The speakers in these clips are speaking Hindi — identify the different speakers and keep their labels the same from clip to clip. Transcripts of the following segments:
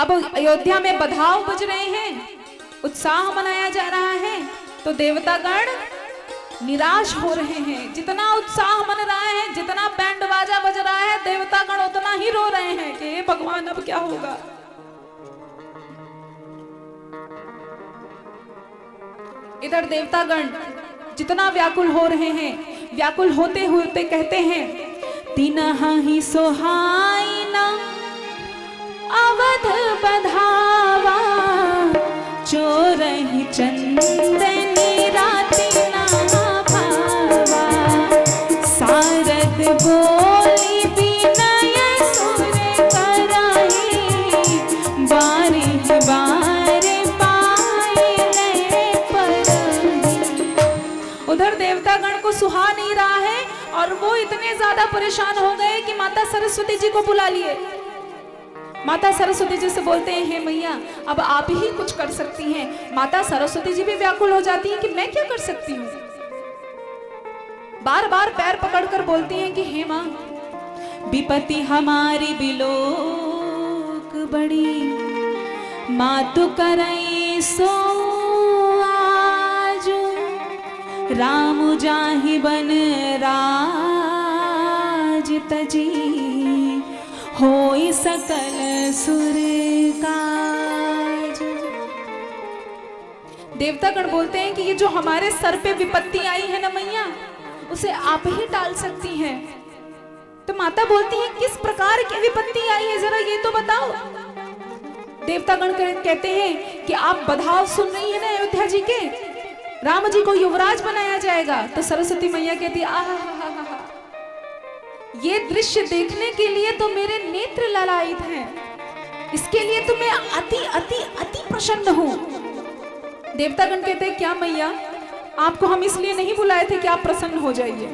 Speaker 1: अब अयोध्या में बधाव बज रहे हैं, उत्साह मनाया जा रहा है, तो देवतागण निराश हो रहे हैं। जितना उत्साह मन रहा है, जितना बैंड बाजा बज रहा है, देवतागण उतना ही रो रहे हैं कि हे भगवान अब क्या होगा। इधर देवतागण जितना व्याकुल हो रहे हैं, व्याकुल होते होते कहते हैं, तिनहा ही सोहाई ना अवध बधावा, चोरहि चंदनी राति ना भावा, सारद बोली विनय सुर कराई, बारी बार पाए परही। उधर देवतागण को सुहा नहीं रहा है और वो इतने ज्यादा परेशान हो गए कि माता सरस्वती जी को बुला लिए। माता सरस्वती जी से बोलते हैं, हे मैया अब आप ही कुछ कर सकती हैं। माता सरस्वती जी भी व्याकुल हो जाती हैं कि मैं क्या कर सकती हूँ। बार बार पैर पकड़कर बोलती हैं कि हे माँ, विपत्ति हमारी बिलोक बड़ी, मातु करई सो आजू, राम जाहि बन राज तजी, होई सकल सुर काज। देवतागण बोलते हैं कि ये जो हमारे सर पे विपत्ति आई है ना मैया, उसे आप ही टाल सकती हैं। तो माता बोलती है, किस प्रकार की विपत्ति आई है जरा ये तो बताओ। देवतागण कहते हैं कि आप बधाव सुन रही है ना अयोध्या जी के, राम जी को युवराज बनाया जाएगा। तो सरस्वती मैया कहती है, आहा ये दृश्य देखने के लिए तो मेरे नेत्र ललायित हैं, इसके लिए तो मैं अति अति अति प्रसन्न हूं। देवतागण कहते हैं, क्या मैया, आपको हम इसलिए नहीं बुलाए थे कि आप प्रसन्न हो जाइए,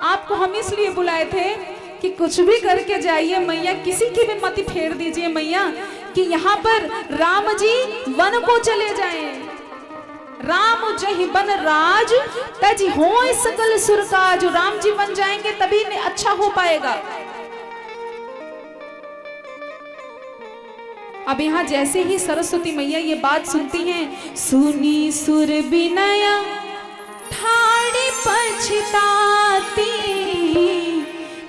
Speaker 1: आपको हम इसलिए बुलाए थे कि कुछ भी करके जाइए मैया, किसी की भी मति फेर दीजिए मैया, कि यहाँ पर राम जी वन को चले जाएं। राम जहि बन राज तजी होय सकल सुर काज। राम जी बन जाएंगे तभी अच्छा हो पाएगा। अब यहाँ जैसे ही सरस्वती मैया ये बात सुनती हैं, सुनी सुर बिनया ठाड़ी पछताती,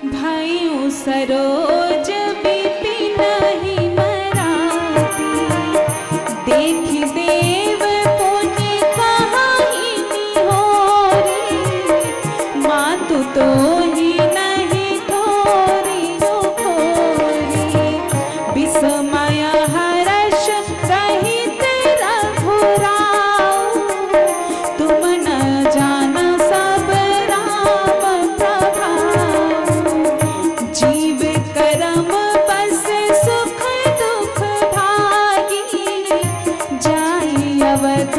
Speaker 1: भयउ सरोज बिपिन ही मराती, देखि देव तो ही नहीं थोरी खोरी, विस्मय हर्ष रहित रघुराऊ, तुम न जान सब राम प्रभाऊ, जीव कर्म बस सुख दुख भागी, जाई अवध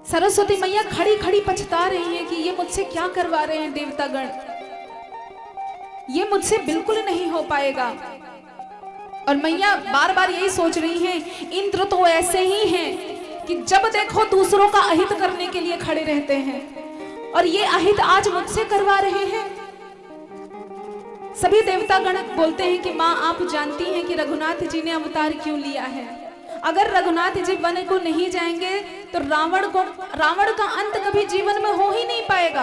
Speaker 1: सरस्वती मैया खड़ी खड़ी पछता रही है कि ये मुझसे क्या करवा रहे हैं देवतागण, ये मुझसे बिल्कुल नहीं हो पाएगा। और मैया बार बार यही सोच रही हैं, इंद्र तो ऐसे ही हैं कि जब देखो दूसरों का अहित करने के लिए खड़े रहते हैं, और ये अहित आज मुझसे करवा रहे हैं। सभी देवतागण बोलते हैं कि माँ आप जानती हैं कि रघुनाथ जी ने अवतार क्यों लिया है। अगर रघुनाथ जी वन को नहीं जाएंगे तो रावण का अंत कभी जीवन में हो ही नहीं पाएगा।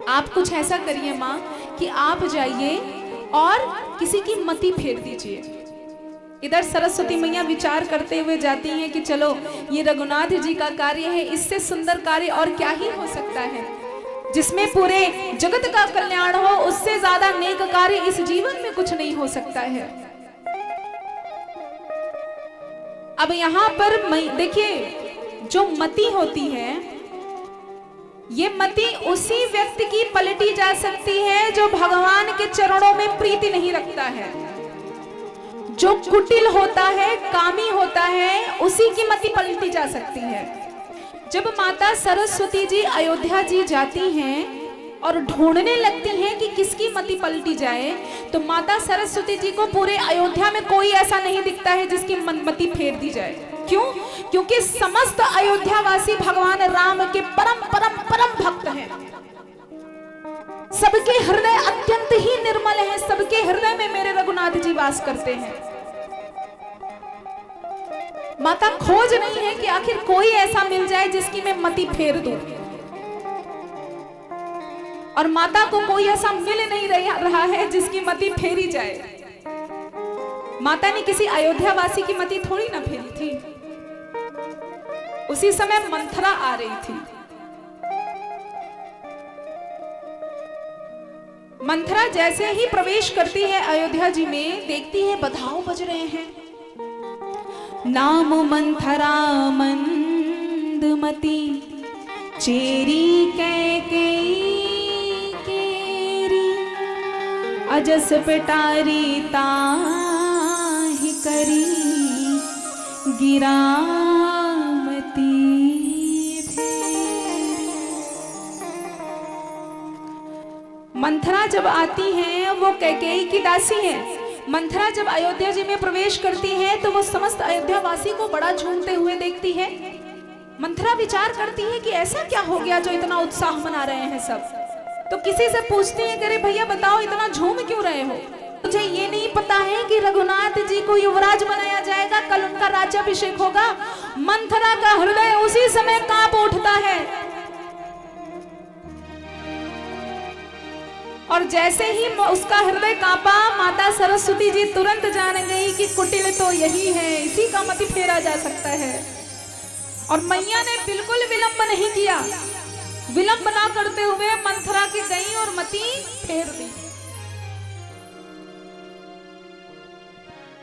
Speaker 1: आप कुछ ऐसा करिए माँ कि आप जाइए और किसी की मति फेर दीजिए। इधर सरस्वती मैया विचार करते हुए जाती हैं कि चलो ये रघुनाथ जी का कार्य है, इससे सुंदर कार्य और क्या ही हो सकता है, जिसमें पूरे जगत का कल्याण हो, उससे ज्यादा नेक कार्य इस जीवन में कुछ नहीं हो सकता है। अब यहाँ पर देखिए, जो मति होती है, ये मति उसी व्यक्ति की पलटी जा सकती है जो भगवान के चरणों में प्रीति नहीं रखता है। जो कुटिल होता है, कामी होता है, उसी की मति पलटी जा सकती है। जब माता सरस्वती जी अयोध्या जी जाती हैं और ढूंढने लगती हैं कि किसकी मति पलटी जाए, तो माता सरस्वती जी को पूरे अयोध्या में कोई ऐसा नहीं दिखता है जिसकी मति फेर दी जाए। क्यों? क्योंकि समस्त अयोध्यावासी भगवान राम के परम परम परम भक्त हैं। सबके हृदय अत्यंत निवास करते हैं। माता खोज नहीं है कि आखिर कोई ऐसा मिल जाए जिसकी मैं मति फेर दूं, और माता को कोई ऐसा मिल नहीं रहा है जिसकी मति फेरी जाए। माता ने किसी अयोध्या वासी की मति थोड़ी ना फेरी थी। उसी समय मंथरा आ रही थी। मंथरा जैसे ही प्रवेश करती है अयोध्या जी में, देखती है बधाव बज रहे हैं। नाम मंथरा मंदमती चेरी कैकेयी केरी, अजस पिटारी ताहि करी गिरामती। मंथरा जब आती है वो कैकेयी की दासी है। मंथरा जब अयोध्या जी में प्रवेश करती है तो वो समस्त अयोध्या वासी को बड़ा झूमते हुए देखती है। मंथरा विचार करती है कि ऐसा क्या हो गया जो इतना उत्साह मना रहे हैं सब। तो किसी से पूछती है, अरे भैया बताओ इतना झूम क्यों रहे हो? मुझे ये नहीं पता है कि रघुनाथ जी को युवराज बनाया जाएगा, कल उनका राज्याभिषेक होगा। मंथरा का हृदय उसी समय कांप उठता है, और जैसे ही उसका हृदय कांपा, माता सरस्वती जी तुरंत जान गई कि कुटिल तो यही है, इसी का मति फेरा जा सकता है। और मैया ने बिल्कुल विलंब नहीं किया, विलंब ना करते हुए मंथरा की गई और मति फेर दी।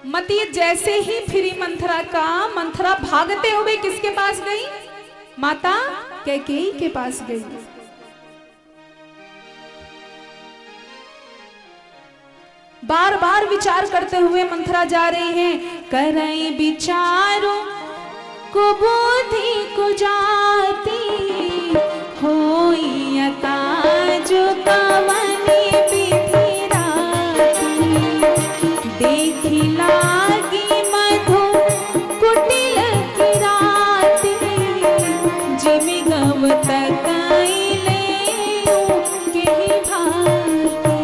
Speaker 1: मति जैसे ही फिरी मंथरा का, मंथरा भागते हुए किसके पास गई? माता कैकेयी के पास गई। बार बार विचार करते हुए मंथरा जा रही है। करई विचारो को बुद्धि को जाती, होई अकाज कवनी विधि राती। देखी लागी मधु कुटिल की राती, जिमि गव तकैले केहि भाती।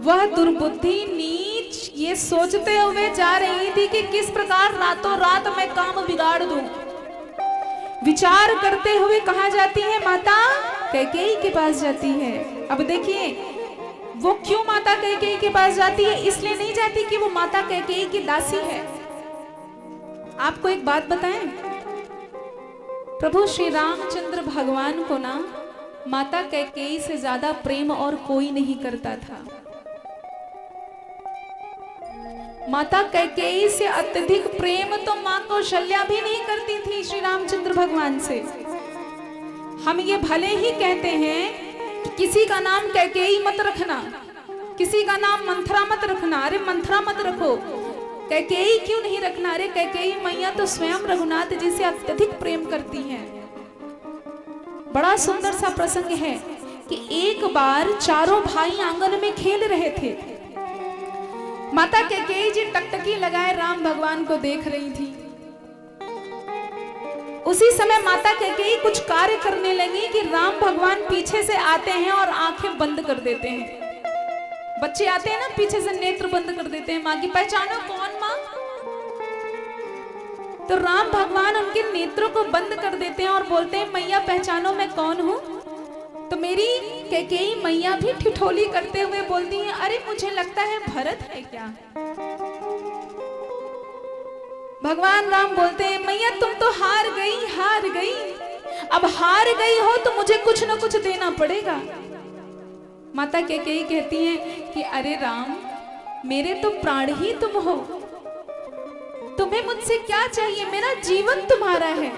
Speaker 1: वह दुर्बुद्धि नीच ये सोचते हुए जा रही थी कि किस प्रकार रातों रात मैं काम बिगाड़ दूं। विचार करते हुए कहां जाती है? माता कैकेयी के पास जाती है। अब देखिए वो क्यों माता कैकेयी के पास जाती है? इसलिए नहीं जाती कि वो माता कैकेयी की दासी है। आपको एक बात बताएं, प्रभु श्री रामचंद्र भगवान को ना माता कैकेयी से ज्यादा प्रेम और कोई नहीं करता था। माता कैकेयी से अत्यधिक प्रेम तो मां कौशल्या भी नहीं करती थी श्री रामचंद्र भगवान से। हम ये भले ही कहते हैं कि किसी का नाम कैकेयी मत रखना, किसी का नाम मंथरा मत रखना। अरे मंथरा मत रखो, कैकेयी क्यों नहीं रखना? अरे कैकेयी मैया तो स्वयं रघुनाथ जी से अत्यधिक प्रेम करती हैं। बड़ा सुंदर सा प्रसंग है कि एक बार चारों भाई आंगन में खेल रहे थे। माता कैकेयी जी टकटकी लगाए राम भगवान को देख रही थी। उसी समय माता कैकेयी कुछ कार्य करने लगी कि राम भगवान पीछे से आते हैं और आंखें बंद कर देते हैं। बच्चे आते हैं ना, पीछे से नेत्र बंद कर देते हैं। माँ की पहचानो कौन माँ? तो राम भगवान उनके नेत्रों को बंद कर देते हैं और बोलते हैं, मैया पहचानो मैं कौन हूं? तो मेरी कैकेयी मैया भी ठिठोली करते हुए बोलती हैं, अरे मुझे लगता है भरत है क्या? भगवान राम बोलते हैं, मैया तुम तो हार गई। अब हार गई हो तो मुझे कुछ न कुछ देना पड़ेगा। माता कैकेयी कहती हैं कि अरे राम, मेरे तो प्राण ही तुम हो, तुम्हें मुझसे क्या चाहिए? मेरा जीवन तुम्हारा है।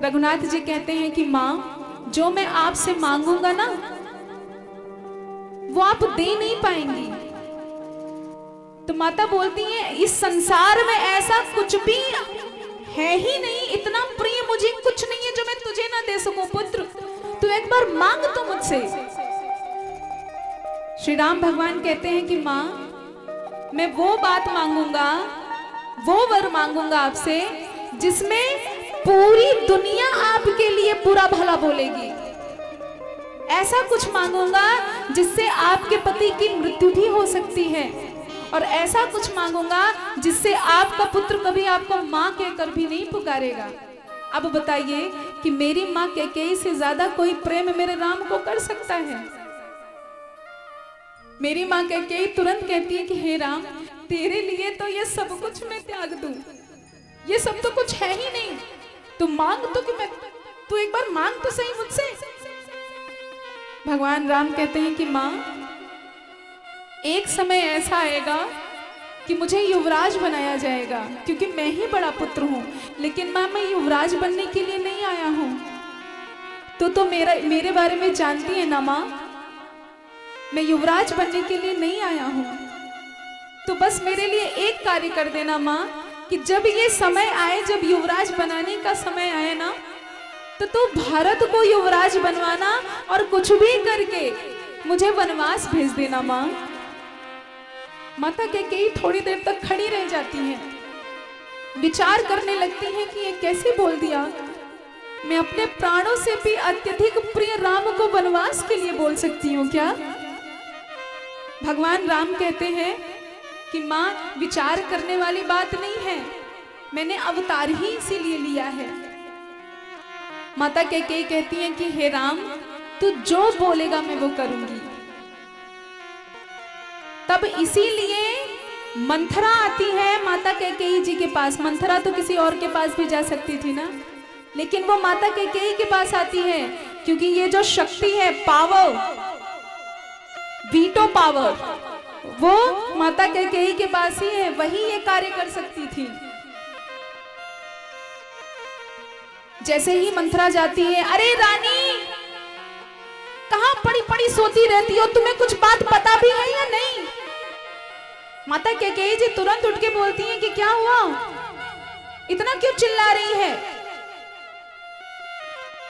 Speaker 1: रघुनाथ जी कहते हैं कि माँ, जो मैं आपसे मांगूंगा ना वो आप दे नहीं पाएंगी। तो माता बोलती है, इस संसार में ऐसा कुछ भी है ही नहीं, इतना प्रिय मुझे कुछ नहीं है जो मैं तुझे ना दे सकूं। पुत्र तू एक बार मांग तो मुझसे। श्री राम भगवान कहते हैं कि मां, मैं वो बात मांगूंगा, वो वर मांगूंगा आपसे जिसमें पूरी दुनिया आपके लिए बुरा भला बोलेगी। ऐसा कुछ मांगूंगा जिससे आपके पति की मृत्यु भी हो सकती है, और ऐसा कुछ मांगूंगा जिससे आपका पुत्र कभी आपको मां कहकर भी नहीं पुकारेगा। अब बताइए कि मेरी मां कैकेयी से ज्यादा कोई प्रेम मेरे राम को कर सकता है? मेरी मां कैकेयी तुरंत कहती है कि हे राम, तेरे लिए तो ये सब कुछ मैं त्याग दूं, ये सब तो कुछ है ही नहीं, तू मांग तो कि मैं, तू एक बार मांग तो सही मुझसे। भगवान राम कहते हैं कि मां, एक समय ऐसा आएगा कि मुझे युवराज बनाया जाएगा, क्योंकि मैं ही बड़ा पुत्र हूं, लेकिन मां मैं युवराज बनने के लिए नहीं आया हूं। तो मेरे बारे में जानती है ना मां, मैं युवराज बनने के लिए नहीं आया हूं। तो बस मेरे लिए एक कार्य कर देना मां, कि जब ये समय आए, जब युवराज बनाने का समय आए ना, तो तू भारत को युवराज बनवाना और कुछ भी करके मुझे वनवास भेज देना मां। माता कैकेयी थोड़ी देर तक खड़ी रह जाती हैं, विचार करने लगती हैं कि ये कैसे बोल दिया, मैं अपने प्राणों से भी अत्यधिक प्रिय राम को वनवास के लिए बोल सकती हूँ क्या? भगवान राम कहते हैं कि मां, विचार करने वाली बात नहीं है, मैंने अवतार ही इसीलिए लिया है। माता कैकेयी कहती हैं कि हे राम, तू जो बोलेगा मैं वो करूंगी। तब इसीलिए मंथरा आती है माता कैकेयी जी के पास। मंथरा तो किसी और के पास भी जा सकती थी ना, लेकिन वो माता कैकेयी के पास आती है, क्योंकि ये जो शक्ति है, पावर, वीटो पावर, वो माता कैकेयी के पास ही है, वही ये कार्य कर सकती थी। जैसे ही मंथरा जाती है, अरे रानी, कहां पड़ी पड़ी सोती रहती हो, तुम्हें कुछ बात पता भी है या नहीं? माता कैकेयी जी तुरंत उठ के बोलती हैं कि क्या हुआ, इतना क्यों चिल्ला रही है?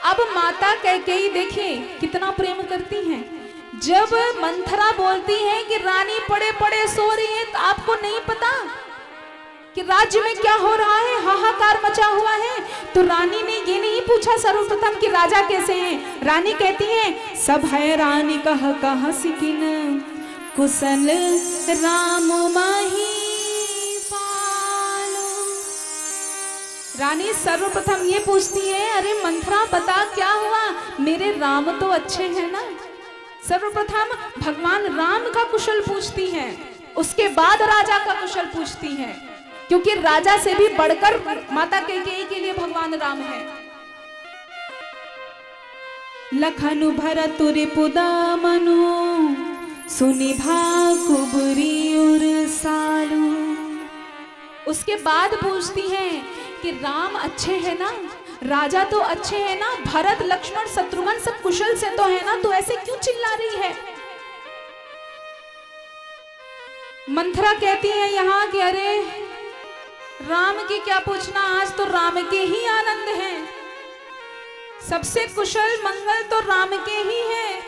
Speaker 1: अब माता कैकेयी देखिए कितना प्रेम करती हैं। जब मंथरा बोलती है कि रानी पड़े पड़े सो रही है, तो आपको नहीं पता कि राज्य में क्या हो रहा है, हाहाकार मचा हुआ है। तो रानी ने ये नहीं पूछा सर्वप्रथम कि राजा कैसे हैं। रानी कहती है, सब है रानी कहा सिकिन, कुशल राम माही पालो। रानी सर्वप्रथम ये पूछती है, अरे मंथरा बता क्या हुआ, मेरे राम तो अच्छे हैं ना? सर्वप्रथम भगवान राम का कुशल पूछती हैं, उसके बाद राजा का कुशल पूछती हैं, क्योंकि राजा से भी बढ़कर माता कैकेयी के लिए भगवान राम है। लखनु भरत रिपुदामनु, सुनिभा कुबरी उरसालू। उसके बाद पूछती हैं कि राम अच्छे हैं ना, राजा तो अच्छे हैं ना, भरत लक्ष्मण शत्रुघ्न सब कुशल से तो है ना, तो ऐसे क्यों चिल्ला रही है? मंथरा कहती है यहाँ कि अरे राम की क्या पूछना, आज तो राम के ही आनंद हैं, सबसे कुशल मंगल तो राम के ही है।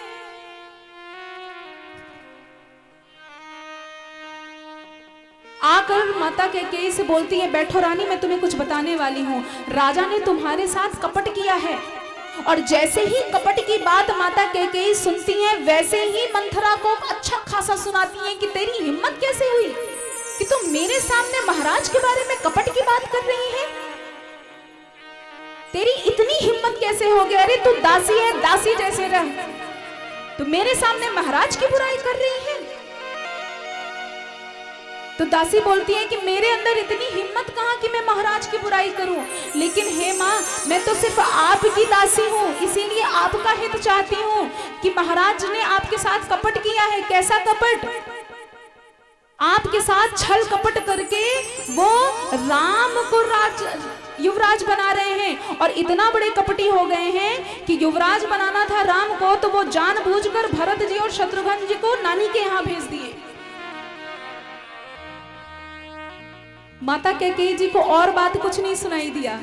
Speaker 1: आकर माता कैकेयी से बोलती है, बैठो रानी, मैं तुम्हें कुछ बताने वाली हूँ। राजा ने तुम्हारे साथ कपट किया है। और जैसे ही कपट की बात माता कैकेयी सुनती है, वैसे ही मंथरा को अच्छा खासा सुनाती है कि तेरी हिम्मत कैसे हुई कि तुम मेरे सामने महाराज के बारे में कपट की बात कर रही है? तेरी इतनी हिम्मत कैसे हो गई? अरे तू दासी है, दासी जैसे रह, तू मेरे सामने महाराज की बुराई कर रही है। तो दासी बोलती है कि मेरे अंदर इतनी हिम्मत कहां कि मैं महाराज की बुराई करूं, लेकिन हे मां, मैं तो सिर्फ आपकी दासी हूं, इसीलिए आपका हित चाहती हूं कि महाराज ने आपके साथ कपट किया है। कैसा कपट? आपके साथ छल कपट करके वो राम को युवराज बना रहे हैं, और इतना बड़े कपटी हो गए हैं कि युवराज बनाना था राम को, तो वो जानबूझकर भरत जी और शत्रुघ्न जी को नानी के यहाँ भेज दिए। माता कैकेयी जी को और बात कुछ नहीं सुनाई दिया।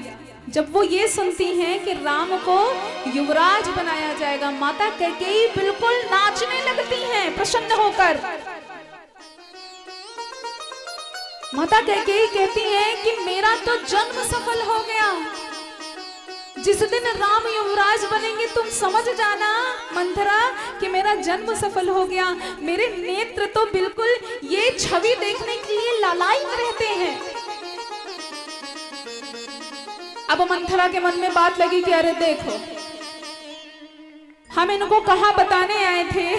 Speaker 1: जब वो ये सुनती हैं कि राम को युवराज बनाया जाएगा, माता कैकेयी बिल्कुल नाचने लगती हैं प्रसन्न होकर। माता कैकेयी कहती हैं कि मेरा तो जन्म सफल हो गया, जिस दिन राम युवराज बनेंगे तुम समझ जाना मंथरा कि मेरा जन्म सफल हो गया। मेरे नेत्र तो बिल्कुल ये छवि देखने के लिए लालायित रहते हैं। अब मंथरा के मन में बात लगी कि अरे देखो, हम इनको कहाँ बताने आए थे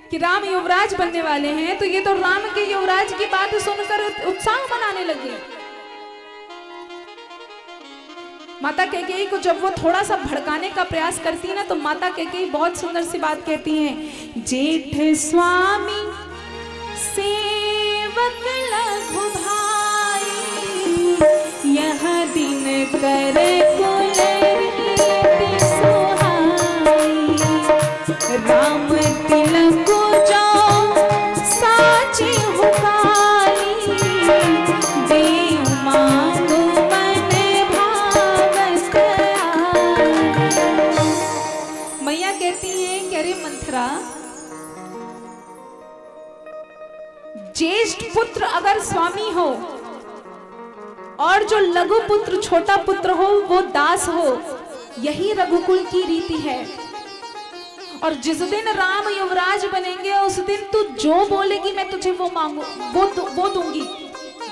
Speaker 1: कि राम युवराज बनने वाले हैं, तो ये तो राम के युवराज की बात सुनकर उत्साह मनाने लगी। माता कैकेयी को जब वो थोड़ा सा भड़काने का प्रयास करती है ना, तो माता कैकेयी बहुत सुंदर सी बात कहती हैं, जेठ स्वामी सेवक लघु भाई, यह दिन कर कुलरीति सुहाई, राम तिलक जाओ साची हुकाली, देव मांगो मन भावत आई। मैया कहती है कि अरे मंथरा, ज्येष्ठ पुत्र अगर स्वामी हो और जो लघु पुत्र छोटा पुत्र हो वो दास हो, यही रघुकुल की रीति है। और जिस दिन राम युवराज बनेंगे उस दिन तू जो बोलेगी मैं तुझे वो मांगू वो दूंगी,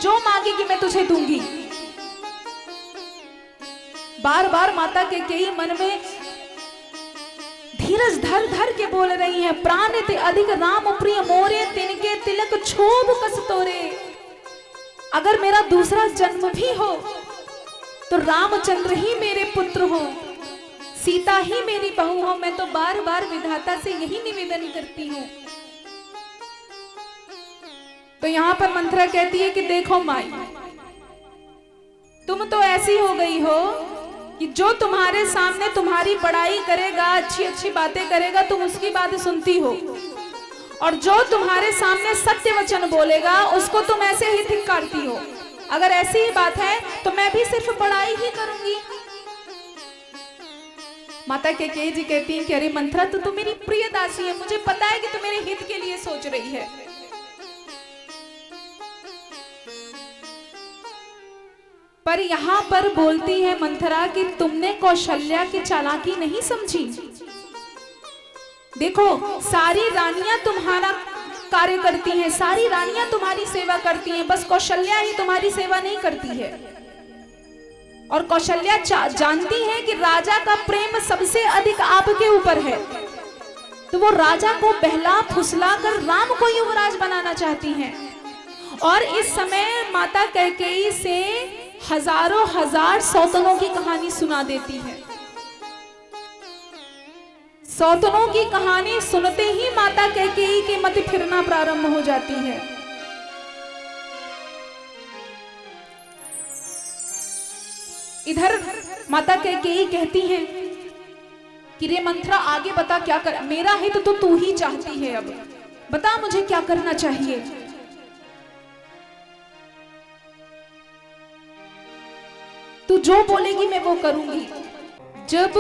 Speaker 1: जो मांगेगी मैं तुझे दूंगी। बार बार माता कैकेयी मन में धीरज धर धर के बोल रही है, प्राण ते अधिक राम प्रिय मोरे, तिनके तिलक क्षोभ कस तोरे। अगर मेरा दूसरा जन्म भी हो तो रामचंद्र ही मेरे पुत्र हो, सीता ही मेरी बहू हो। मैं तो बार बार विधाता से यही निवेदन करती हूँ। तो यहाँ पर मंथरा कहती है कि देखो माई, तुम तो ऐसी हो गई हो कि जो तुम्हारे सामने तुम्हारी बड़ाई करेगा, अच्छी अच्छी बातें करेगा, तुम उसकी बात सुनती हो, और जो तुम्हारे सामने सत्य वचन बोलेगा उसको तुम ऐसे ही धिक्कारती हो। अगर ऐसी ही बात है तो मैं भी सिर्फ बड़ाई ही करूंगी। माता कैकेयी जी कहती है कि अरे मंथरा, तू मेरी प्रिय दासी है, मुझे पता है कि तू मेरे हित के लिए सोच रही है। पर यहां पर बोलती है मंथरा कि तुमने कौशल्या की चालाकी नहीं समझी। देखो, सारी रानियां तुम्हारा कार्य करती हैं, सारी रानियां तुम्हारी सेवा करती हैं, बस कौशल्या ही तुम्हारी सेवा नहीं करती है। और कौशल्या जानती है कि राजा का प्रेम सबसे अधिक आपके ऊपर है, तो वो राजा को बहला फुसला कर राम को युवराज बनाना चाहती हैं। और इस समय माता कैकेयी से हजारों हजार सौतनों की कहानी सुना देती है। सौतनों की कहानी सुनते ही माता कैकेयी की मति फिरना प्रारंभ हो जाती है। इधर माता कैकेयी कहती है कि रे मंथरा, आगे बता क्या कर, मेरा हित तो तू ही चाहती है, अब बता मुझे क्या करना चाहिए। तू जो बोलेगी मैं वो करूंगी। जब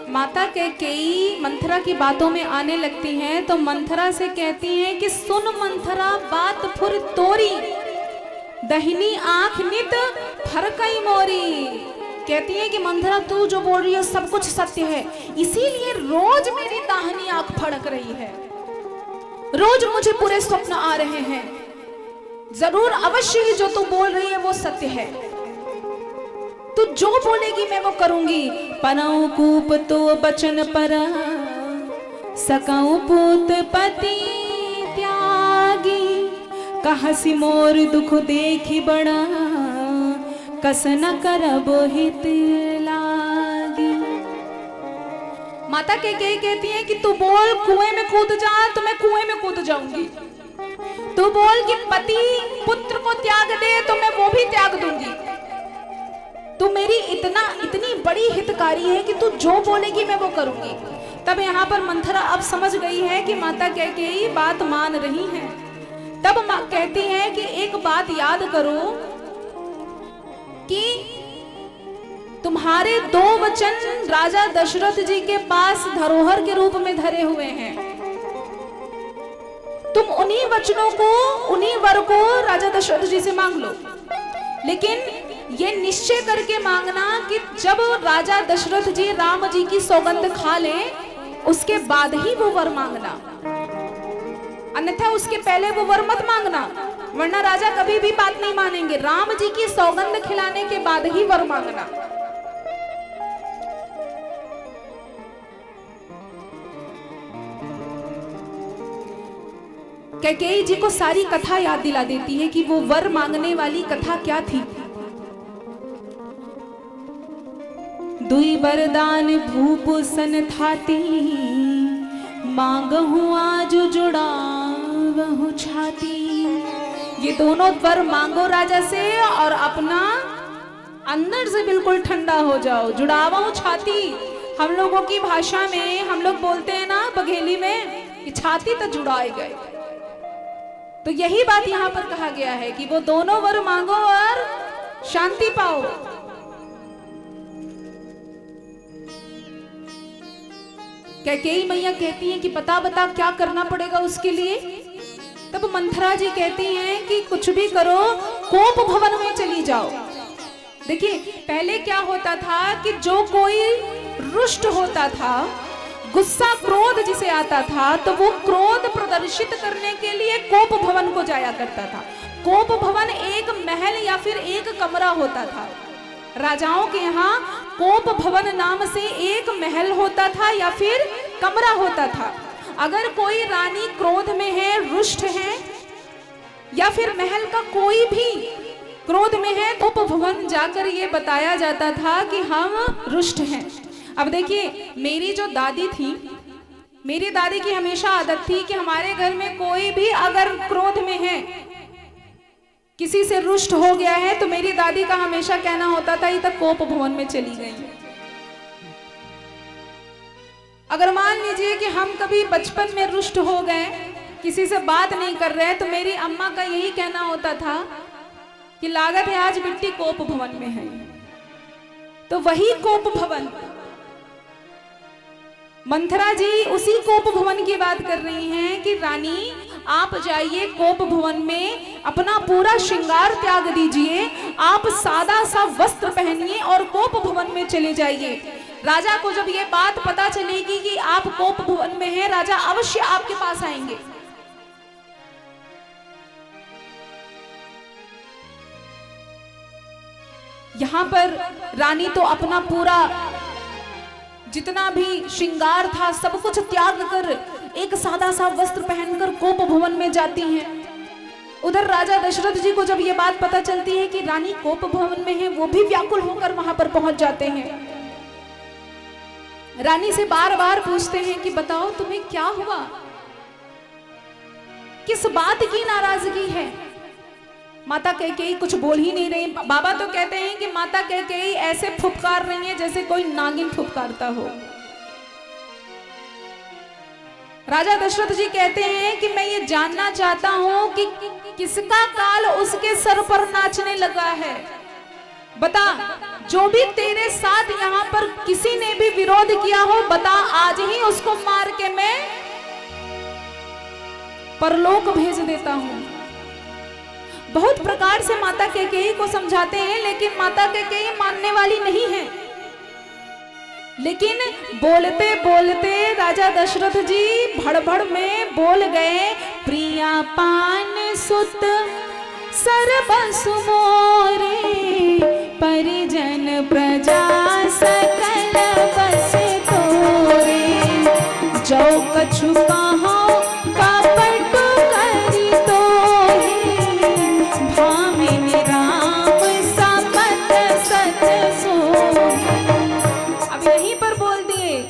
Speaker 1: माता कैकेयी मंथरा की बातों में आने लगती हैं तो मंथरा से कहती हैं कि सुन मंथरा बात फुर तोरी, दहिनी आंख नित फरकई मोरी। कहती है कि मंथरा, तू जो बोल रही है सब कुछ सत्य है, इसीलिए रोज मेरी दाहिनी आंख फड़क रही है, रोज मुझे पूरे स्वप्न आ रहे हैं। जरूर अवश्य ही जो तू बोल रही है वो सत्य है, तू जो बोलेगी मैं वो करूंगी। पनऊ कूप तो बचन पर, सकऊ पूत पति त्यागी, कहसी मोर दुख देखी बड़ा, कस न करब हित लागी। माता कैकेयी कहती है कि तू बोल कुएं में कूद जा तो मैं कुएं में कूद जाऊंगी, तू बोल कि पति पुत्र को त्याग दे तो मैं वो भी त्याग दूंगी। तू मेरी इतनी बड़ी हितकारी है कि तू जो बोलेगी मैं वो करूंगी। तब यहाँ पर मंथरा अब समझ गई है कि माता कैकेयी बात मान रही है। तब माँ कहती है कि एक बात याद करो कि तुम्हारे 2 वचन राजा दशरथ जी के पास धरोहर के रूप में धरे हुए हैं। तुम उन्हीं वचनों को, उन्हीं वर को राजा दशरथ जी से मांग लो। लेकिन ये निश्चय करके मांगना कि जब राजा दशरथ जी राम जी की सौगंध खा लें, उसके बाद ही वो वर मांगना, अन्यथा उसके पहले वो वर मत मांगना, वरना राजा कभी भी बात नहीं मानेंगे। राम जी की सौगंध खिलाने के बाद ही वर मांगना। कैकेयी जी को सारी कथा याद दिला देती है कि वो वर मांगने वाली कथा क्या थी। दुई वरदान भूप सन थाती, मांगहु आज जुड़ावहु छाती। ये दोनों वर मांगो राजा से और अपना अंदर से बिल्कुल ठंडा हो जाओ। जुड़ावहु छाती, हम लोगों की भाषा में हम लोग बोलते हैं ना बघेली में कि छाती तो जुड़ाए गए। तो यही बात यहाँ पर कहा गया है कि वो दोनों वर मांगो और शांति पाओ। कैकेयी मैया कहती हैं कि बता बता क्या करना पड़ेगा उसके लिए। तब मंथरा जी कहती हैं कि कुछ भी करो, कोप भवन में चली जाओ। देखिए पहले क्या होता था कि जो कोई रुष्ट होता था, गुस्सा क्रोध जिसे आता था, तो वो क्रोध प्रदर्शित करने के लिए कोप भवन को जाया करता था। कोप भवन एक महल या फिर एक कमरा होता था। राजाओं के यहाँ कोप भवन नाम से एक महल होता था या फिर कमरा होता था। अगर कोई रानी क्रोध में है, रुष्ट है, या फिर महल का कोई भी क्रोध में है, तो कोप भवन जाकर ये बताया जाता था कि हम रुष्ट हैं। अब देखिए मेरी जो दादी थी, मेरी दादी की हमेशा आदत थी कि हमारे घर में कोई भी अगर क्रोध में है, किसी से रुष्ट हो गया है, तो मेरी दादी का हमेशा कहना होता था ये तो कोप भवन में चली गई। अगर मान लीजिए कि हम कभी बचपन में रुष्ट हो गए, किसी से बात नहीं कर रहे, तो मेरी अम्मा का यही कहना होता था कि लागत है आज बिट्टी कोप भवन में है। तो वही कोप भवन, मंथरा जी उसी कोप भवन की बात कर रही हैं कि रानी आप जाइए कोप भवन में, अपना पूरा श्रृंगार त्याग दीजिए, आप सादा सा वस्त्र पहनिए और कोप भवन में चले जाइए। राजा को जब ये बात पता चलेगी कि आप कोप भवन में हैं, राजा अवश्य आपके पास आएंगे। यहां पर रानी तो अपना पूरा जितना भी श्रृंगार था सब कुछ त्याग कर एक सादा सा वस्त्र पहनकर कोप भवन में जाती हैं। उधर राजा दशरथ जी को जब ये बात पता चलती है कि रानी कोप भवन में है, वो भी व्याकुल होकर वहां पर पहुंच जाते हैं। रानी से बार बार पूछते हैं कि बताओ तुम्हें क्या हुआ, किस बात की नाराजगी है। माता कैकेयी कुछ बोल ही नहीं रही। बाबा तो कहते हैं कि माता कैकेयी ऐसे फुफकार रही है जैसे कोई नागिन फुफकारता हो। राजा दशरथ जी कहते हैं कि मैं ये जानना चाहता हूं कि किसका काल उसके सर पर नाचने लगा है। बता, जो भी तेरे साथ यहाँ पर किसी ने भी विरोध किया हो, बता, आज ही उसको मार के मैं परलोक भेज देता हूं। बहुत प्रकार से माता कैकेयी को समझाते हैं, लेकिन माता कैकेयी मानने वाली नहीं है। लेकिन बोलते बोलते राजा दशरथ जी भड़बड़ में बोल गए, प्रिया पान सुत सर्वसु मोरे, परिजन प्रजा सकल बस तोरे। जो कछु कहो कपट करी तोहि, भामिनि राम समत सत सोहि। अब यहीं पर बोल दिए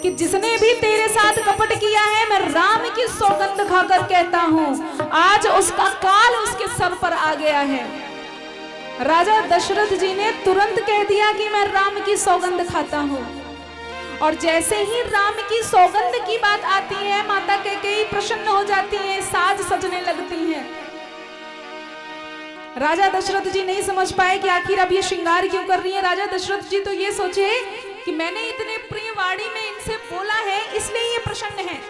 Speaker 1: कि जिसने भी तेरे साथ कपट किया है, मैं राम की सौगंध खाकर कहता हूं आज उसका काल उसके सर पर आ गया है। राजा दशरथ जी ने तुरंत कह दिया कि मैं राम की सौगंध खाता हूं। और जैसे ही राम की सौगंध की बात आती है, माता कैकेयी प्रसन्न हो जाती हैं, साज सजने लगती हैं। राजा दशरथ जी नहीं समझ पाए कि आखिर अब ये श्रृंगार क्यों कर रही है। राजा दशरथ जी तो ये सोचे कि मैंने इतने प्रिय वाणी में इनसे बोला है, इसलिए ये प्रसन्न है।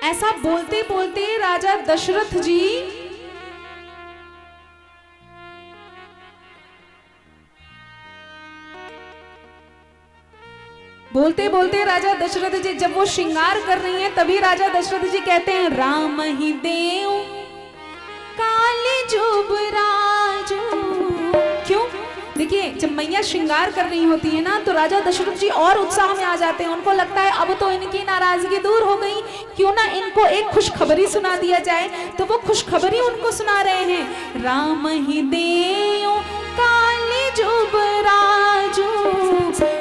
Speaker 1: ऐसा बोलते बोलते राजा दशरथ जी बोलते बोलते राजा दशरथ जी जब वो श्रृंगार कर रही हैं, तभी राजा दशरथ जी कहते हैं राम ही देव काले जुबराजू। क्यों? देखिए, जब मैया श्रृंगार कर रही होती है ना, तो राजा दशरथ जी और उत्साह में आ जाते हैं। उनको लगता है अब तो इनकी नाराजगी दूर हो गई, क्यों ना इनको एक खुशखबरी सुना दिया जाए। तो वो खुशखबरी उनको सुना रहे हैं, राम ही देव काले जुबराजू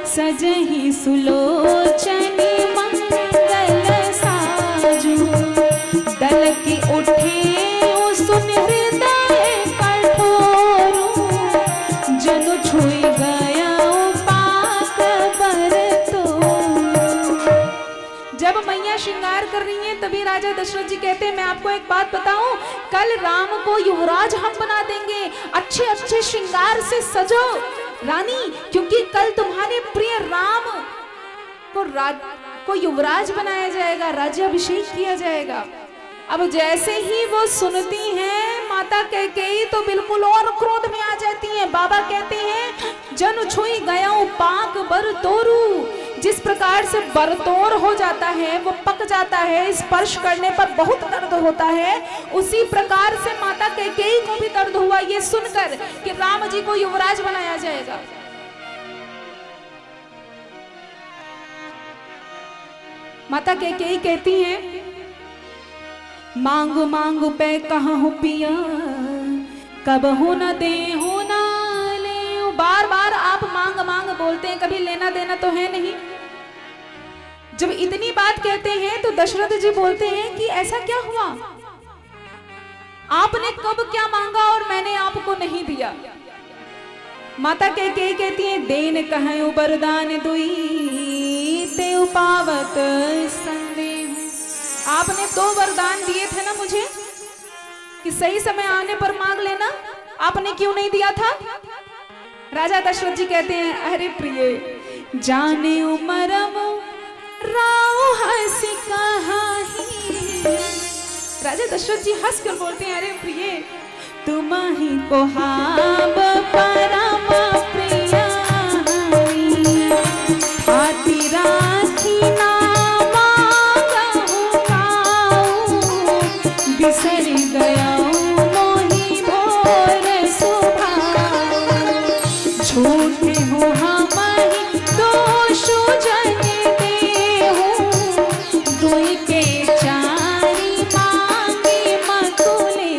Speaker 1: सजहि सुलोचनी मंगल साजू। दल की उठे सुन हृदय कठोरू जनु छुई गया पाक पर तो। जब मैया श्रृंगार कर रही हैं, तभी राजा दशरथ जी कहते हैं मैं आपको एक बात बताऊं, कल राम को युवराज हम बना देंगे। अच्छे अच्छे श्रृंगार से सजो रानी, क्योंकि कल तुम्हारे प्रिय राम को युवराज बनाया जाएगा, राज्याभिषेक किया जाएगा। अब जैसे ही वो सुनती हैं माता कैकेयी तो बिल्कुल और क्रोध में आ जाती हैं। बाबा कहते हैं जन छुई गया पाक बर तोरू। जिस प्रकार से बरतोर हो जाता है, वो पक जाता है, स्पर्श करने पर बहुत दर्द होता है, उसी प्रकार से माता कैकेयी को भी दर्द हुआ ये सुनकर कि राम जी को युवराज बनाया जाएगा। माता कैकेयी कहती हैं मांगू मांगू पे कहूं पिया कब हो न दे हो न ले। बार बार आप मांग मांग बोलते हैं, कभी लेना देना तो है नहीं। जब इतनी बात कहते हैं तो दशरथ जी बोलते हैं कि ऐसा क्या हुआ, आपने कब क्या मांगा और मैंने आपको नहीं दिया। माता कैकेयी कहती है देन कहूं वरदान दुई ते पावत संदेह। आपने 2 वरदान दिए थे ना मुझे कि सही समय आने पर मांग लेना, आपने क्यों नहीं दिया था। राजा दशरथ जी कहते हैं अरे प्रिय जाने उमरम राव हंसी कहाही। राजा दशरथ जी हंस कर बोलते हैं अरे प्रिय तुम ही को हाब परम प्रिया हाथी राखी ना बिसर गया मोही भोर सुभाऊ। झूठे हो हम दोष जन देहु दुई के चारी मांगे मकुले।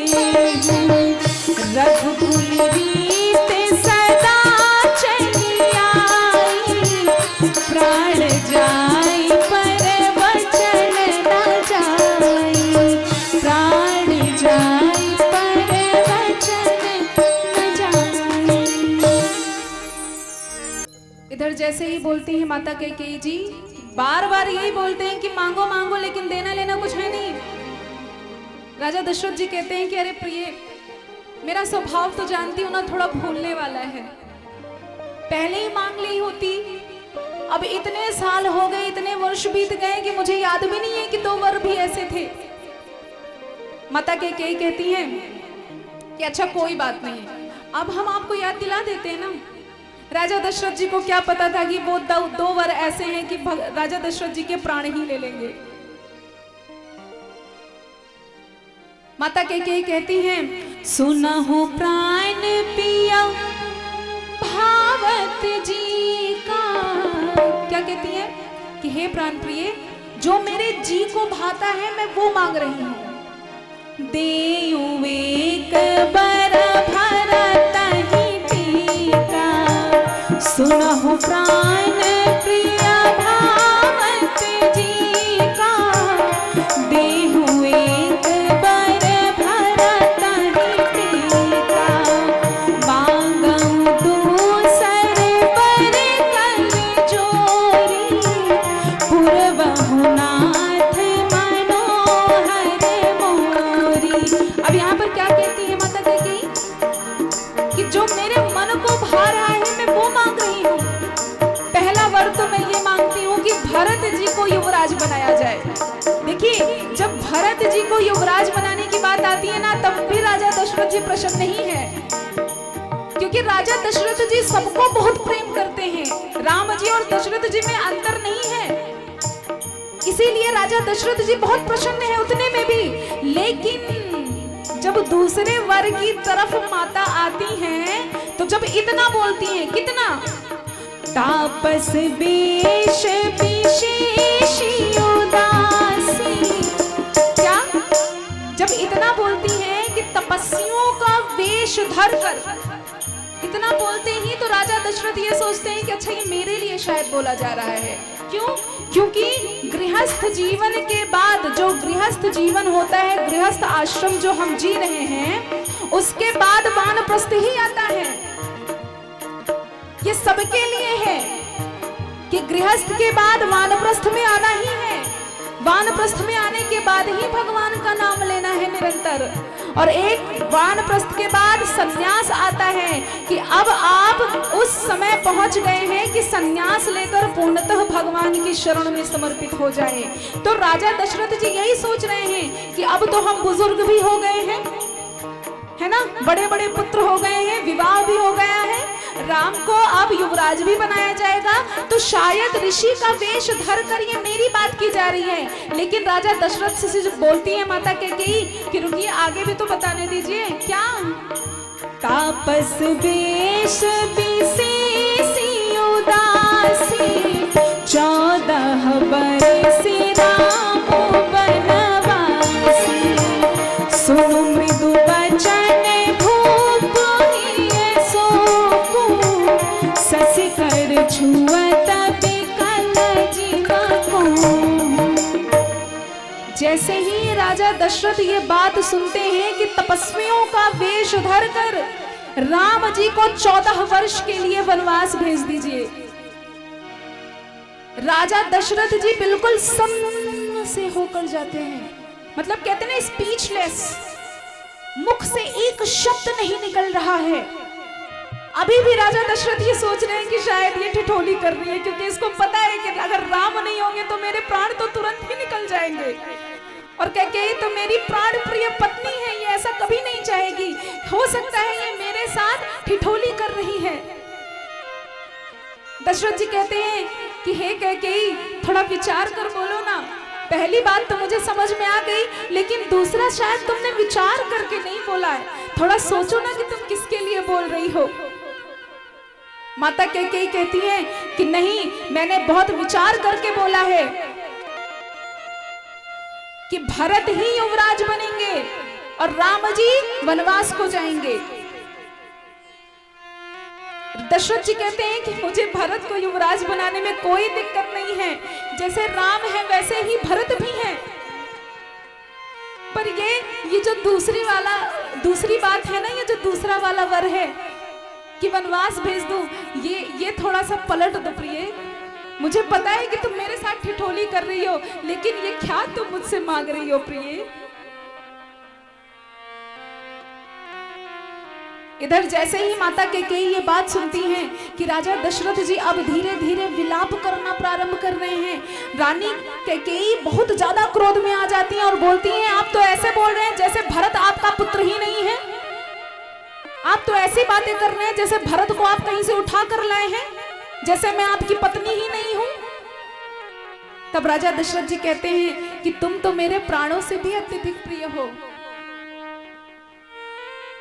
Speaker 1: रघुकुल रीत सदा चली आई प्राण जाई पर वचन न जाई। प्राण जाई पर वचन न जाई। इधर जैसे ही बोलती हैं माता कैकेयी जी, बार बार यही बोलते हैं कि मांगो मांगो लेकिन देना लेना कुछ है नहीं। राजा दशरथ जी कहते हैं कि अरे प्रिय मेरा स्वभाव तो जानती हूं ना, थोड़ा भूलने वाला है, पहले ही मांग ली होती। अब इतने साल हो गए, इतने वर्ष बीत गए कि मुझे याद भी नहीं है कि 2 वर भी ऐसे थे। माता कैकेयी कहती हैं कि अच्छा कोई बात नहीं, अब हम आपको याद दिला देते हैं ना। राजा दशरथ जी को क्या पता था कि वो 2 वर ऐसे हैं कि राजा दशरथ जी के प्राण ही ले लेंगे। माता कैकेयी कहती हैं सुनहु प्राण पिया भावत जी का। क्या कहती है कि हे प्राण प्रिय जो मेरे जी को भाता है मैं वो मांग रही हूं। देयु एक बर भरत ही टीका सुनहु प्राण प्रिया भावत जी का। देहु एक बर भरत ही टीका मांगम दूसर बर कर जोरी पुरवहु नाथ मनोहर मोरी। अब यहाँ पर क्या कहती है माता कैकेयी कि जो मेरे मन को भा रहा है मैं वो मांग रही हूँ। पहला वर तो मैं ये मांगती हूँ कि भरत जी को युवराज बनाया जाए। देखिए जब भरत जी को युवराज बनाने की बात आती है ना, तब भी राजा दशरथ जी प्रसन्न नहीं है, क्योंकि राजा दशरथ जी सबको बहुत प्रेम करते हैं, राम जी और दशरथ जी में अंतर नहीं है, इसीलिए राजा दशरथ जी बहुत प्रसन्न है उतने में भी। लेकिन जब दूसरे वर की तरफ माता आती हैं तो जब इतना बोलती हैं, कितना, तापस वेश विशेषी उदासी, क्या, जब इतना बोलती हैं कि तपस्वियों का वेश धर कर, इतना बोलते ही तो राजा दशरथ ये सोचते हैं कि अच्छा ये मेरे लिए शायद बोला जा रहा है। क्यों? क्योंकि गृहस्थ जीवन के बाद जो गृहस्थ जीवन होता है, गृहस्थ आश्रम जो हम जी रहे हैं, उसके बाद वानप्रस्थ ही आता है। ये सबके लिए है कि गृहस्थ के बाद वानप्रस्थ में आना ही है, वानप्रस्थ में आने के बाद ही भगवान का नाम लेना है निरंतर। और एक वानप्रस्थ के बाद सन्यास आता है कि अब आप उस समय पहुंच गए हैं कि सन्यास लेकर पूर्णतः भगवान की शरण में समर्पित हो जाए। तो राजा दशरथ जी यही सोच रहे हैं कि अब तो हम बुजुर्ग भी हो गए हैं, है ना, बड़े बड़े पुत्र हो गए हैं, विवाह भी हो गया है, राम को अब युवराज भी बनाया जाएगा, तो शायद ऋषि का वेश धर कर ये मेरी बात की जा रही है। लेकिन राजा दशरथ से जो बोलती है माता कैकेयी कि रुकिए आगे भी तो बताने दीजिए, क्या, तापस वेश विशेषी उदासी 14 बरस राम वनवासी, सुनु मृदु बचन भूप शशि कर छुअत बिकल जीवा। जैसे ही राजा दशरथ ये बात सुनते हैं कि तपस्वियों का वेश धर कर राम जी को 14 वर्ष के लिए वनवास भेज दीजिए, राजा दशरथ जी बिल्कुल सन्न से होकर जाते हैं, मतलब कहते हैं स्पीचलेस, मुख से एक शब्द नहीं निकल रहा है। अभी भी राजा दशरथ ये सोच रहे हैं कि शायद ये ठिठोली कर रही है, क्योंकि इसको पता है कि अगर राम नहीं होंगे तो मेरे प्राण तो तुरंत ही निकल जाएंगे, और कैकेयी तो मेरी प्राण प्रिय पत्नी है, ये ऐसा कभी नहीं चाहेगी, हो सकता है ये मेरे साथ ठिठोली कर रही है। दशरथ जी कहते हैं कि हे कैकेयी थोड़ा विचार कर बोलो ना, पहली बात तो मुझे समझ में आ गई, लेकिन दूसरा शायद तुमने विचार करके नहीं बोला है, थोड़ा सोचो ना कि तुम किसके लिए बोल रही हो। माता कैकेयी कहती है कि नहीं, मैंने बहुत विचार करके बोला है कि भरत ही युवराज बनेंगे और राम जी वनवास को जाएंगे। दशरथ जी कहते हैं कि मुझे भरत को युवराज बनाने में कोई दिक्कत नहीं है, जैसे राम है वैसे ही भरत भी है, पर ये जो दूसरी बात है ना, ये जो दूसरा वाला वर है कि वनवास भेज दूं, ये थोड़ा सा पलट दो प्रिय, मुझे पता है कि तुम मेरे साथ ठिठोली कर रही हो, लेकिन ये क्या तुम मुझसे मांग रही हो प्रिय। इधर जैसे ही माता कैकेयी ये बात सुनती हैं कि राजा दशरथ जी अब धीरे धीरे विलाप करना प्रारंभ कर रहे हैं, रानी कैकेयी बहुत ज्यादा क्रोध में आ जाती हैं और बोलती हैं, आप तो ऐसे बोल रहे हैं जैसे भरत आपका पुत्र ही नहीं है, आप तो ऐसी बातें कर रहे हैं जैसे भरत को आप कहीं से उठा कर लाए हैं, जैसे मैं आपकी पत्नी ही नहीं हूं। तब राजा दशरथ जी कहते हैं कि तुम तो मेरे प्राणों से भी अत्यधिक प्रिय हो,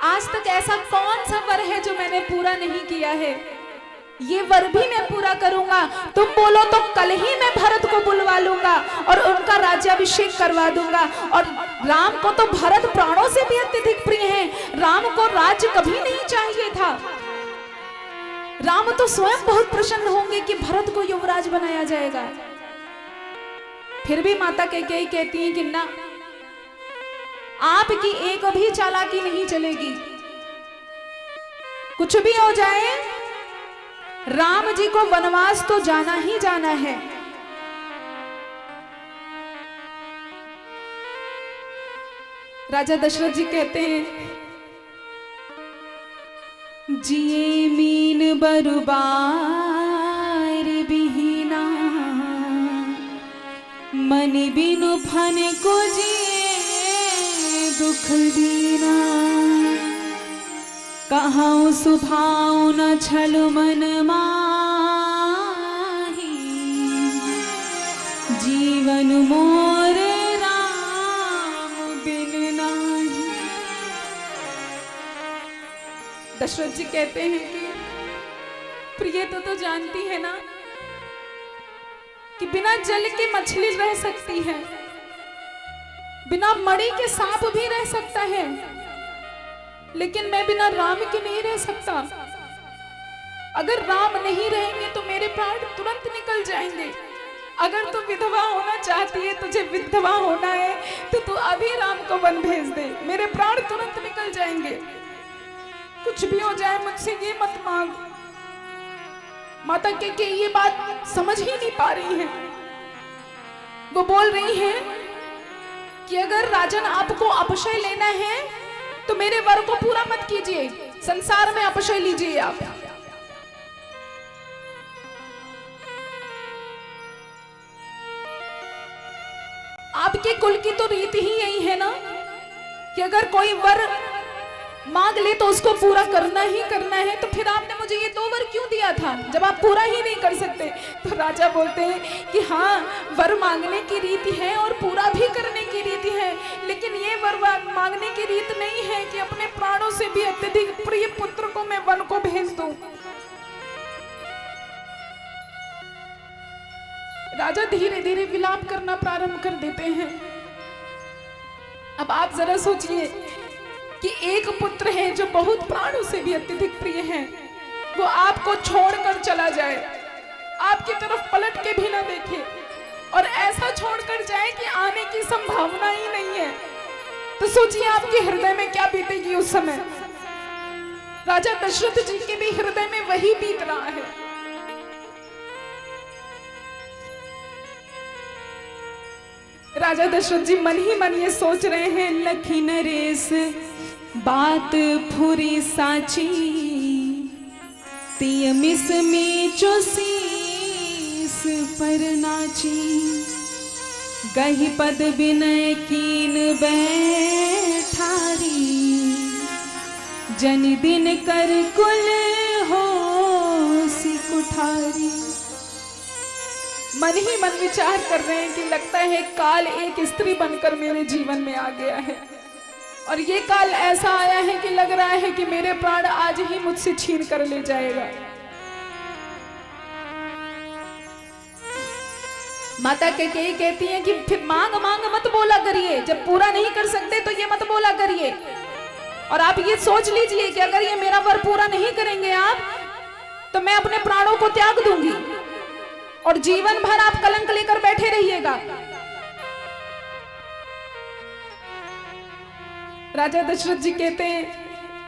Speaker 1: आज तक ऐसा कौन सा वर है जो मैंने पूरा नहीं किया है, ये वर भी मैं पूरा करूंगा, तुम बोलो तो कल ही मैं भरत को बुलवा लूंगा और उनका राज्याभिषेक करवा दूंगा। और राम को तो भरत प्राणों से भी अत्यधिक प्रिय है, राम को राज्य कभी नहीं चाहिए था, राम तो स्वयं बहुत प्रसन्न होंगे कि भरत को युवराज बनाया जाएगा। फिर भी माता कैकेयी कहती है कि ना, आपकी एक भी चालाकी नहीं चलेगी, कुछ भी हो जाए राम जी को वनवास तो जाना ही जाना है। राजा दशरथ जी कहते हैं, जिए मीन बरुबार बिहीना, मन बिनु फन को जिए दुख दीना। कहाँ सुभाव न छल मन माही, जीवन मोरे राम बिन नाही। दशरथ जी कहते हैं कि प्रिय तो जानती है ना कि बिना जल के मछली रह सकती है, बिना मणि के सांप भी रह सकता है, लेकिन मैं बिना राम के नहीं रह सकता। अगर राम नहीं रहेंगे तो मेरे प्राण तुरंत निकल जाएंगे। अगर तू विधवा होना चाहती है, तुझे विधवा होना है, तो तू अभी राम को वन भेज दे, मेरे प्राण तुरंत निकल जाएंगे। कुछ भी हो जाए मुझसे ये मत मांग। माता के ये बात समझ ही नहीं पा रही है। वो बोल रही है कि अगर राजन आपको अपशय लेना है तो मेरे वर को पूरा मत कीजिए, संसार में अपशय लीजिए आप। आपके कुल की तो रीति ही यही है ना कि अगर कोई वर मांग ले तो उसको पूरा करना ही करना है। तो फिर आपने मुझे ये 2 वर क्यों दिया था जब आप पूरा ही नहीं कर सकते? तो राजा बोलते हैं कि हाँ, वर मांगने की रीति है और पूरा भी करने की रीति है, लेकिन ये वर मांगने की रीत नहीं है कि अपने प्राणों से भी अत्यधिक प्रिय पुत्र को मैं वन को भेज दूं। राजा धीरे धीरे विलाप करना प्रारंभ कर देते हैं। अब आप जरा सोचिए कि एक पुत्र है जो बहुत प्राणों से भी अत्यधिक प्रिय है, वो आपको छोड़कर चला जाए, आपकी तरफ पलट के भी ना देखे और ऐसा छोड़कर जाए कि आने की संभावना ही नहीं है। तो सोचिए आपके हृदय में क्या बीतेगी उस समय। राजा दशरथ जी के भी हृदय में वही बीत रहा है। राजा दशरथ जी मन ही मन ये सोच रहे हैं, लखी नरेश बात फुरी साची, तिय मिस में चोसीस पर नाची, गही पद बिनय कीन बैठारी, जन दिन कर कुल हो सी कुठारी। मन ही मन विचार कर रहे हैं कि लगता है काल एक स्त्री बनकर मेरे जीवन में आ गया है, और ये काल ऐसा आया है कि लग रहा है कि मेरे प्राण आज ही मुझसे छीन कर ले जाएगा। माता कैकेयी कहती हैं कि फिर मांग मांग मत बोला करिए, जब पूरा नहीं कर सकते तो ये मत बोला करिए। और आप ये सोच लीजिए कि अगर ये मेरा वर पूरा नहीं करेंगे आप, तो मैं अपने प्राणों को त्याग दूंगी और जीवन भर आप कलंक लेकर बैठे रहिएगा। राजा दशरथ जी कहते हैं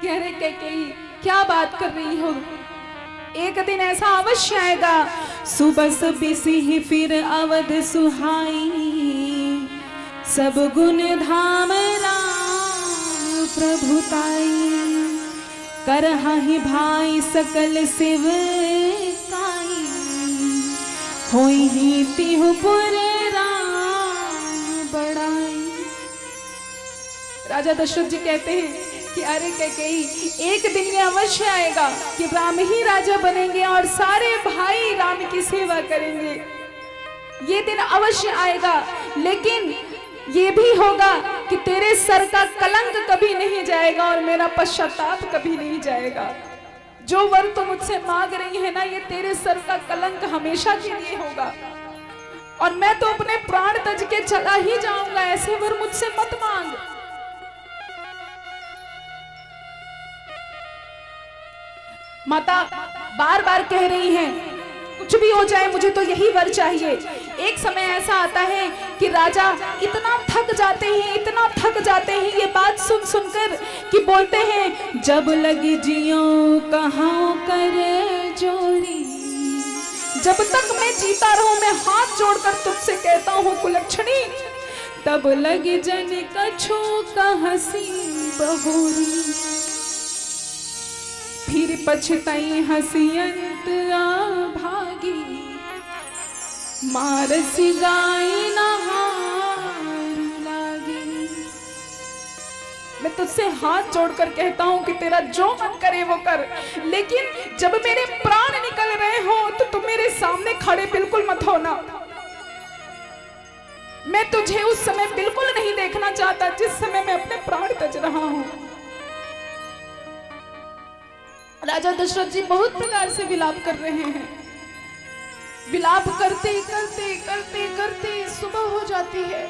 Speaker 1: कि अरे कैकेयी क्या बात कर रही हो, एक दिन ऐसा अवश्य आएगा, सुबस बिसी फिर अवध सुहाई, सब गुण धाम राम प्रभुताई, करहि भाई सकल शिव काई, होई ही तिहु पुर राम बड़ाई। राजा दशरथ जी कहते हैं कि अरे कैकेयी एक दिन ये अवश्य आएगा कि राम ही राजा बनेंगे और सारे भाई राम की सेवा करेंगे। ये दिन अवश्य आएगा, लेकिन ये भी होगा कि तेरे सर का कलंक कभी नहीं जाएगा और मेरा पश्चाताप कभी नहीं जाएगा। जो वर तुम मुझसे मांग रही है ना, ये तेरे सर का कलंक हमेशा के लिए होगा और मैं तो अपने प्राण तज के चला ही जाऊंगा। ऐसे वर मुझसे मत मांग। माता बार बार कह रही हैं, कुछ भी हो जाए मुझे तो यही वर चाहिए। एक समय ऐसा आता है कि राजा इतना थक जाते हैं, इतना थक जाते हैं ये बात सुन सुनकर कि बोलते हैं, जब लगी जियो कहाँ कर जोड़ी, जब तक मैं जीता रहूं मैं हाथ जोड़कर तुझसे कहता हूँ कुलक्षणी, तब लगी जन कछु कहसी बहोरी, फिर पछताई हसियंत भागी, मारसी गाय नहार लागी। मैं मैं तुझसे हाथ जोड़कर कहता हूं कि तेरा जो मन करे वो कर, लेकिन जब मेरे प्राण निकल रहे हो तो तुम मेरे सामने खड़े बिल्कुल मत होना। मैं तुझे उस समय बिल्कुल नहीं देखना चाहता जिस समय मैं अपने प्राण तज रहा हूं। राजा दशरथ जी बहुत प्रकार से विलाप कर रहे हैं। विलाप करते करते करते करते सुबह हो जाती है।